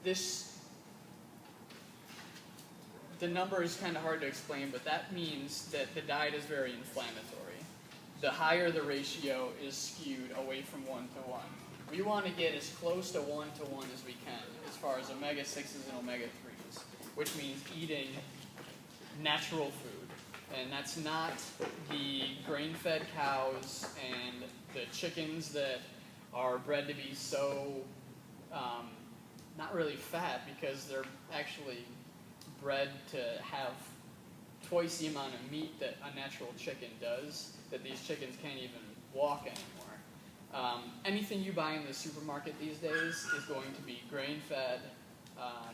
the number is kind of hard to explain, but that means that the diet is very inflammatory. The higher the ratio is skewed away from 1 to 1. We want to get as close to 1 to 1 as we can as far as omega-6s and omega-3s, which means eating natural food. And that's not the grain-fed cows and the chickens that are bred to be so, not really fat, because they're actually bred to have twice the amount of meat that a natural chicken does, that these chickens can't even walk anymore. Anything you buy in the supermarket these days is going to be grain-fed,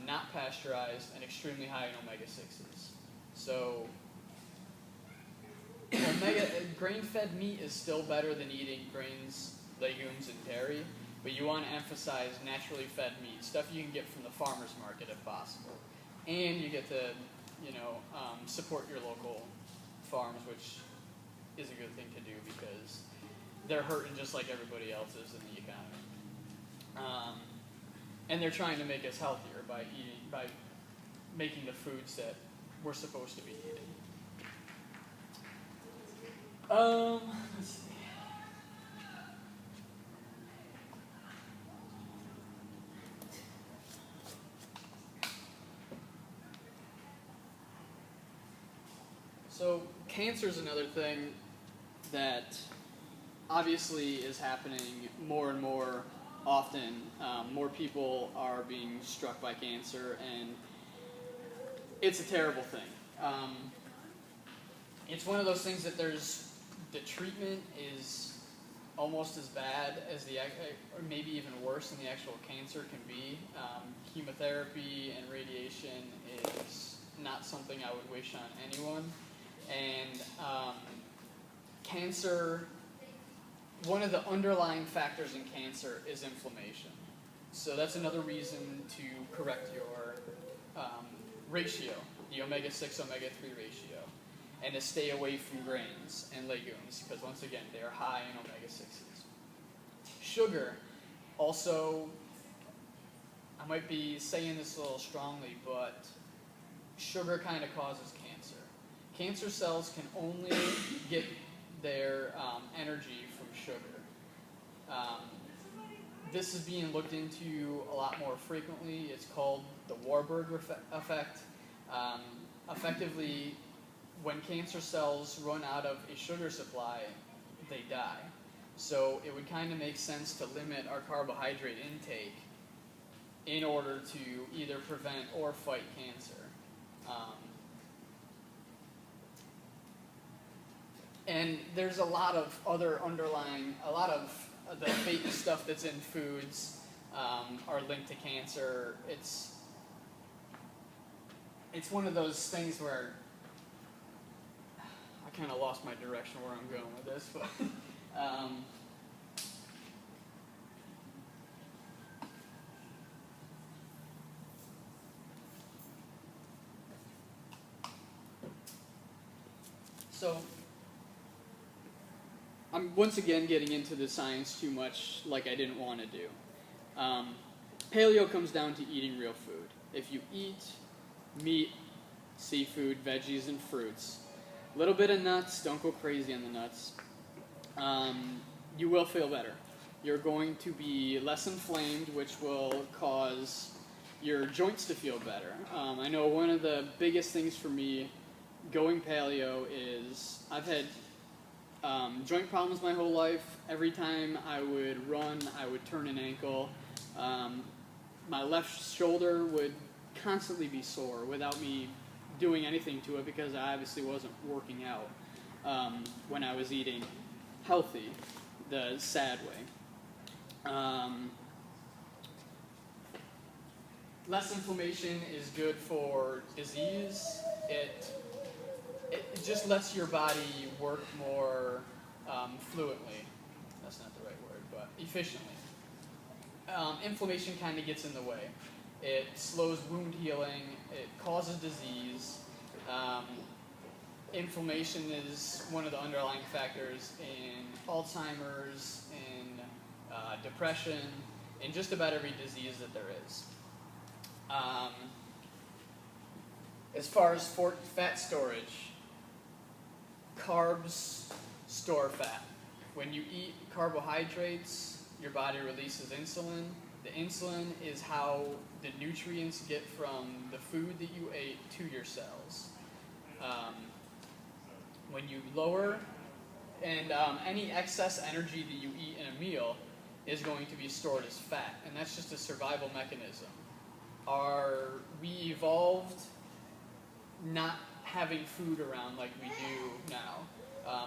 not pasteurized, and extremely high in omega-6s. So grain-fed meat is still better than eating grains, legumes, and dairy, but you want to emphasize naturally fed meat, stuff you can get from the farmer's market if possible. And you get to, support your local farms, which is a good thing to do because they're hurting just like everybody else is in the economy. And they're trying to make us healthier by making the foods that we're supposed to be eating. Let's see. So cancer is another thing that obviously is happening more and more often. More people are being struck by cancer, and it's a terrible thing. It's one of those things that the treatment is almost as bad as or maybe even worse than the actual cancer can be. Chemotherapy and radiation is not something I would wish on anyone. And cancer, one of the underlying factors in cancer is inflammation. So that's another reason to correct your ratio, the omega-6, omega-3 ratio, and to stay away from grains and legumes, because once again, they are high in omega-6s. Sugar, also, I might be saying this a little strongly, but sugar kind of causes cancer. Cancer cells can only get their energy from sugar. This is being looked into a lot more frequently. It's called the Warburg effect. Effectively, when cancer cells run out of a sugar supply, they die. So it would kind of make sense to limit our carbohydrate intake in order to either prevent or fight cancer. And there's a lot of other a lot of the fake stuff that's in foods are linked to cancer. It's one of those things where I kind of lost my direction where I'm going with this, but so I'm once again getting into the science too much, like I didn't want to do. Paleo comes down to eating real food. If you eat meat, seafood, veggies, and fruits, a little bit of nuts, don't go crazy on the nuts, you will feel better. You're going to be less inflamed, which will cause your joints to feel better. I know one of the biggest things for me going paleo is I've had joint problems my whole life. Every time I would run, I would turn an ankle. My left shoulder would constantly be sore without me doing anything to it because I obviously wasn't working out when I was eating healthy, the sad way. Less inflammation is good for disease. It just lets your body work more fluently. That's not the right word, but efficiently. Inflammation kind of gets in the way. It slows wound healing. It causes disease. Inflammation is one of the underlying factors in Alzheimer's, in depression, in just about every disease that there is. Um, as far as fat storage, carbs store fat. When you eat carbohydrates, your body releases insulin. The insulin is how the nutrients get from the food that you ate to your cells. When you lower, and any excess energy that you eat in a meal is going to be stored as fat, and that's just a survival mechanism. We evolved not having food around like we do now.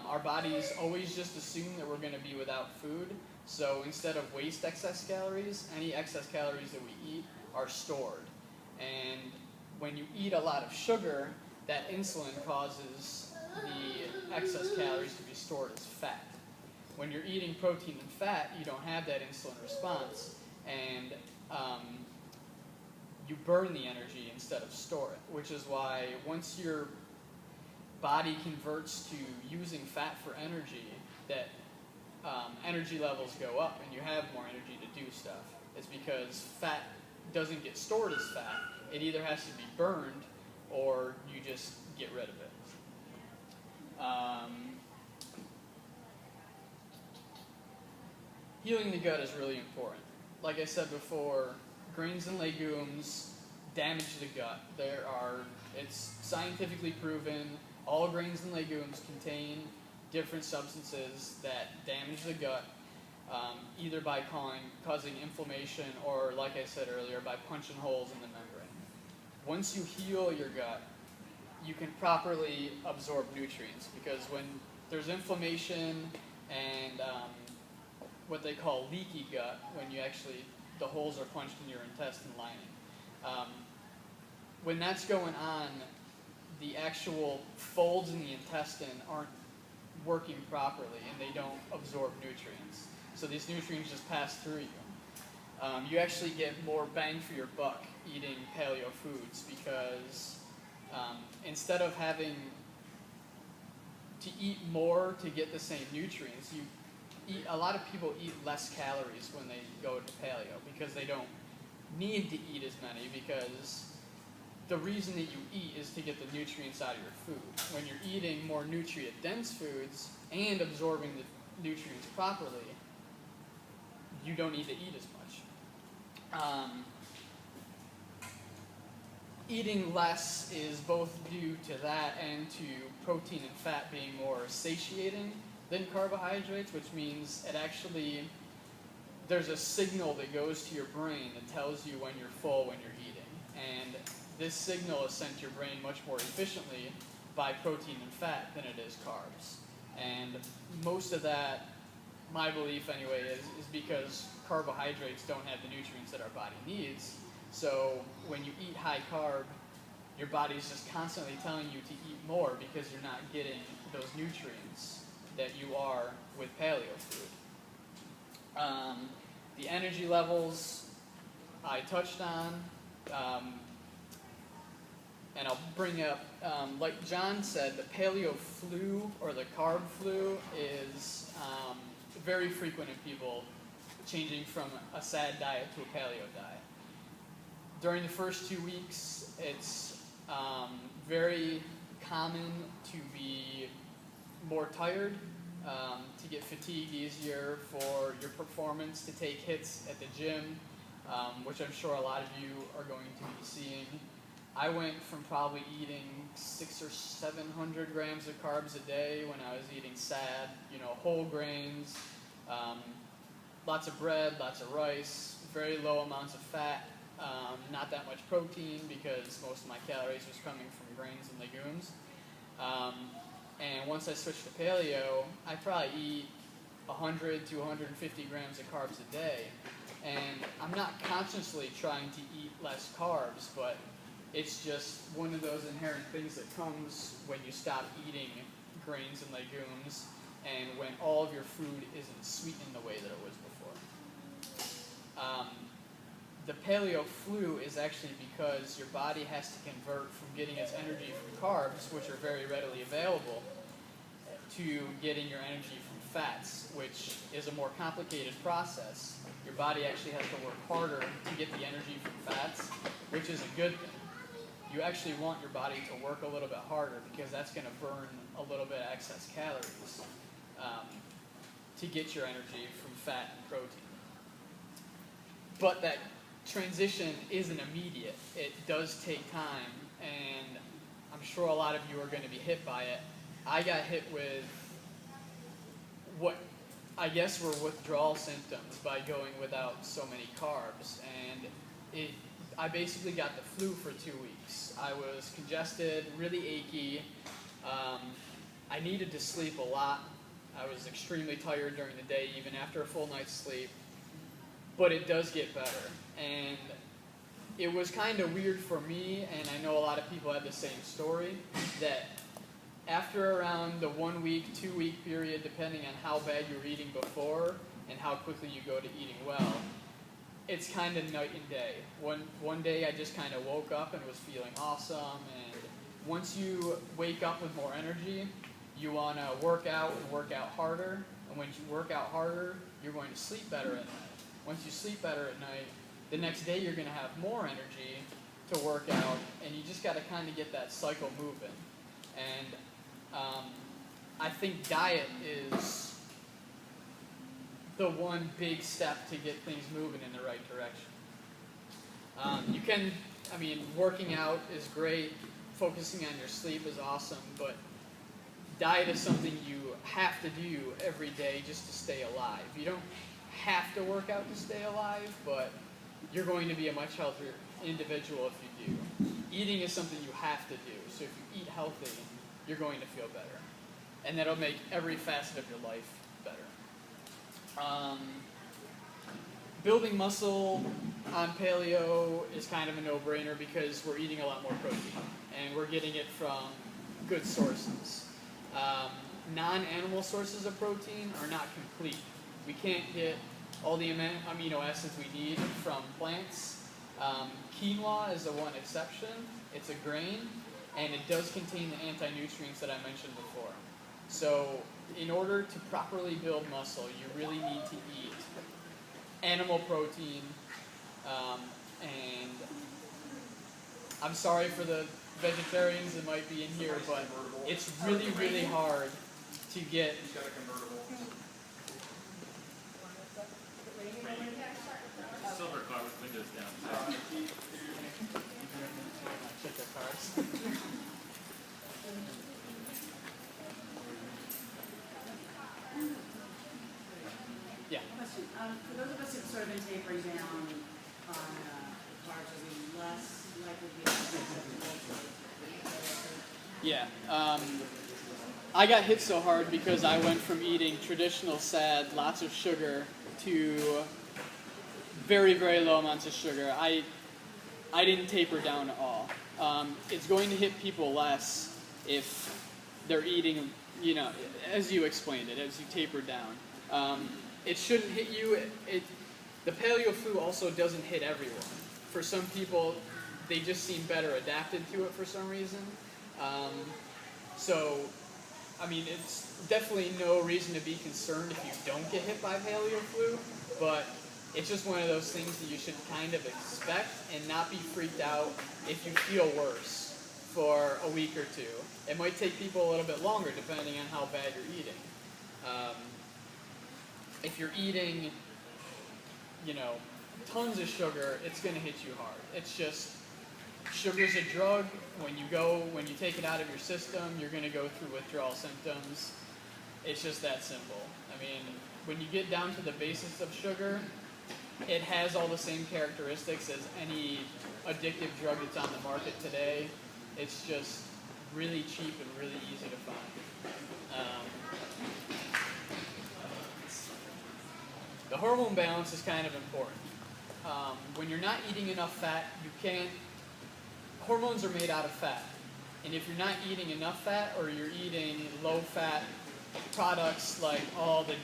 Our bodies always just assume that we're going to be without food, so instead of waste excess calories, any excess calories that we eat are stored. And when you eat a lot of sugar, that insulin causes the excess calories to be stored as fat. When you're eating protein and fat, you don't have that insulin response, and you burn the energy instead of store it, which is why once your body converts to using fat for energy, that energy levels go up and you have more energy to do stuff. It's because fat doesn't get stored as fat. It either has to be burned or you just get rid of it. Healing the gut is really important. Like I said before, grains and legumes damage the gut. It's scientifically proven, all grains and legumes contain different substances that damage the gut, either by causing inflammation or, like I said earlier, by punching holes in the membrane. Once you heal your gut, you can properly absorb nutrients, because when there's inflammation and what they call leaky gut, when the holes are punched in your intestine lining, when that's going on, the actual folds in the intestine aren't working properly and they don't absorb nutrients. So these nutrients just pass through you. You actually get more bang for your buck eating paleo foods, because instead of having to eat more to get the same nutrients, a lot of people eat less calories when they go to paleo, because they don't need to eat as many, because the reason that you eat is to get the nutrients out of your food. When you're eating more nutrient-dense foods and absorbing the nutrients properly, you don't need to eat as much. Eating less is both due to that and to protein and fat being more satiating than carbohydrates, which means there's a signal that goes to your brain that tells you when you're full when you're eating. And this signal is sent to your brain much more efficiently by protein and fat than it is carbs. And most of that, my belief anyway, is because carbohydrates don't have the nutrients that our body needs. So when you eat high carb, your body's just constantly telling you to eat more because you're not getting those nutrients that you are with paleo food. The energy levels I touched on, and I'll bring up, like John said, the paleo flu or the carb flu is very frequent in people changing from a SAD diet to a paleo diet. During the first 2 weeks, it's very common to be more tired, to get fatigued easier, for your performance to take hits at the gym, which I'm sure a lot of you are going to be seeing. I went from probably eating 600 or 700 grams of carbs a day when I was eating SAD, whole grains, lots of bread, lots of rice, very low amounts of fat, not that much protein because most of my calories was coming from grains and legumes. And once I switched to paleo, I probably eat 100 to 150 grams of carbs a day. And I'm not consciously trying to eat less carbs, but it's just one of those inherent things that comes when you stop eating grains and legumes and when all of your food isn't sweetened the way that it was before. The paleo flu is actually because your body has to convert from getting its energy from carbs, which are very readily available, to getting your energy from fats, which is a more complicated process. Your body actually has to work harder to get the energy from fats which is a good thing. You actually want your body to work a little bit harder because that's going to burn a little bit of excess calories to get your energy from fat and protein. But that transition isn't immediate. It does take time, and I'm sure a lot of you are going to be hit by it. I got hit with what I guess were withdrawal symptoms by going without so many carbs, and I basically got the flu for 2 weeks. I was congested, really achy. I needed to sleep a lot. I was extremely tired during the day, even after a full night's sleep. But it does get better. And it was kind of weird for me, and I know a lot of people had the same story, that after around the 1 week, 2 week period, depending on how bad you were eating before and how quickly you go to eating well, it's kind of night and day. One day I just kind of woke up and was feeling awesome, and once you wake up with more energy, you want to work out and work out harder, and when you work out harder, you're going to sleep better at night. Once you sleep better at night, the next day you're going to have more energy to work out, and you just got to kind of get that cycle moving. And I think diet is the one big step to get things moving in the right direction. Working out is great, focusing on your sleep is awesome, but diet is something you have to do every day just to stay alive. You don't have to work out to stay alive, but you're going to be a much healthier individual if you do. Eating is something you have to do, so if you eat healthy, you're going to feel better. And that'll make every facet of your life better. Building muscle on paleo is kind of a no-brainer because we're eating a lot more protein, and we're getting it from good sources. Non-animal sources of protein are not complete. We can't get all the amino acids we need from plants. Quinoa is the one exception. It's a grain, and it does contain the anti-nutrients that I mentioned before. So in order to properly build muscle, you really need to eat animal protein, and I'm sorry for the vegetarians that might be in here, but it's really, really hard to get. Silver car with windows down. Check their cars. Yeah. Question. For those of us who've sort of been tapering down on carbs, are we less likely to be susceptible to? Yeah. I got hit so hard because I went from eating traditional SAD, lots of sugar, to very, very low amounts of sugar. I didn't taper down at all. It's going to hit people less if they're eating, as you explained it, as you taper down. It shouldn't hit you. The paleo flu also doesn't hit everyone. For some people, they just seem better adapted to it for some reason. It's definitely no reason to be concerned if you don't get hit by paleo flu, but it's just one of those things that you should kind of expect and not be freaked out if you feel worse for a week or two. It might take people a little bit longer depending on how bad you're eating. If you're eating, tons of sugar, it's going to hit you hard. It's just, sugar's a drug. When you take it out of your system, you're going to go through withdrawal symptoms. It's just that simple. When you get down to the basics of sugar, it has all the same characteristics as any addictive drug that's on the market today. It's just really cheap and really easy to find. The hormone balance is kind of important. When you're not eating enough fat, hormones are made out of fat. And if you're not eating enough fat, or you're eating low-fat products like all the